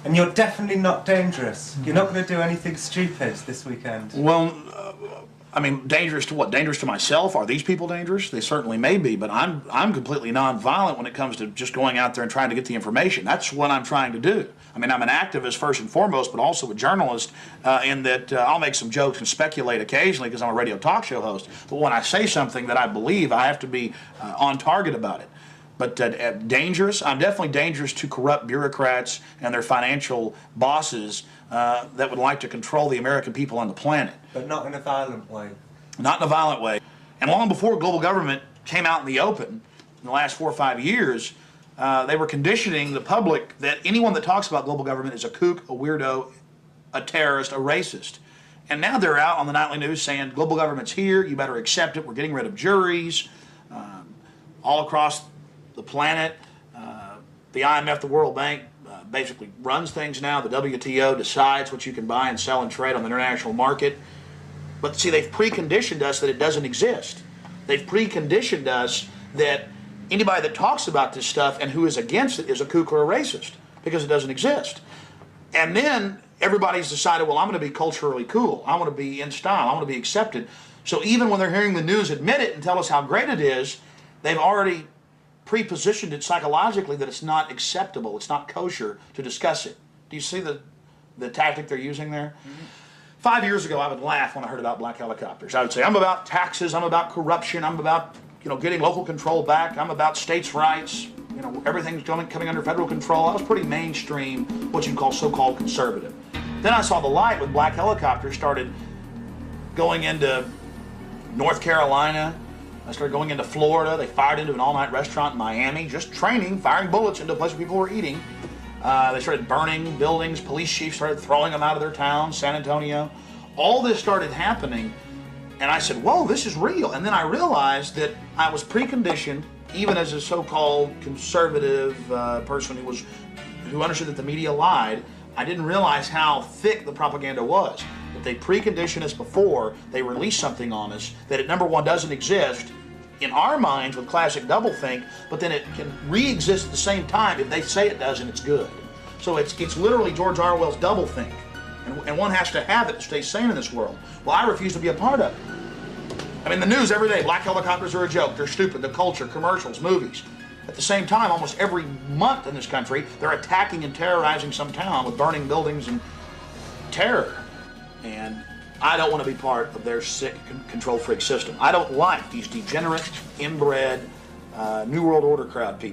And you're definitely not dangerous. You're not going to do anything stupid this weekend. Well, I mean, dangerous to what? Dangerous to myself? Are these people dangerous? They certainly may be, but I'm completely non-violent when it comes to just going out there and trying to get the information. That's what I'm trying to do. I mean, I'm an activist first and foremost, but also a journalist in that I'll make some jokes and speculate occasionally because I'm a radio talk show host. But when I say something that I believe, I have to be on target about it. But dangerous, I'm definitely dangerous to corrupt bureaucrats and their financial bosses that would like to control the American people on the planet. But not in a violent way. Not in a violent way. And long before global government came out in the open, in the last 4 or 5 years, they were conditioning the public that anyone that talks about global government is a kook, a weirdo, a terrorist, a racist. And now they're out on the nightly news saying global government's here, you better accept it, we're getting rid of juries all across the planet. The IMF, the World Bank, basically runs things now. The WTO decides what you can buy and sell and trade on the international market. But see, they've preconditioned us that it doesn't exist. They've preconditioned us that anybody that talks about this stuff and who is against it is a kook or a racist because it doesn't exist. And then everybody's decided, well, I'm going to be culturally cool. I want to be in style. I want to be accepted. So even when they're hearing the news admit it and tell us how great it is, they've already pre-positioned it psychologically that it's not acceptable, it's not kosher to discuss it. Do you see the tactic they're using there? Mm-hmm. 5 years ago, I would laugh when I heard about black helicopters. I would say, I'm about taxes, I'm about corruption, I'm about getting local control back, I'm about states' rights, everything's coming under federal control. I was pretty mainstream, what you'd call so-called conservative. Then I saw the light when black helicopters started going into North Carolina. I started going into Florida. They fired into an all-night restaurant in Miami, just training, firing bullets into a place where people were eating. They started burning buildings. Police chiefs started throwing them out of their town, San Antonio. All this started happening, and I said, whoa, this is real. And then I realized that I was preconditioned, even as a so-called conservative person who understood that the media lied. I didn't realize how thick the propaganda was. That they precondition us before they release something on us that it, number one, doesn't exist in our minds with classic doublethink, but then it can re-exist at the same time if they say it does and it's good. So it's literally George Orwell's doublethink, and one has to have it to stay sane in this world. Well, I refuse to be a part of it. I mean, the news every day, black helicopters are a joke, they're stupid, the culture, commercials, movies. At the same time, almost every month in this country, they're attacking and terrorizing some town with burning buildings and terror. And I don't want to be part of their sick control freak system. I don't like these degenerate, inbred, New World Order crowd people.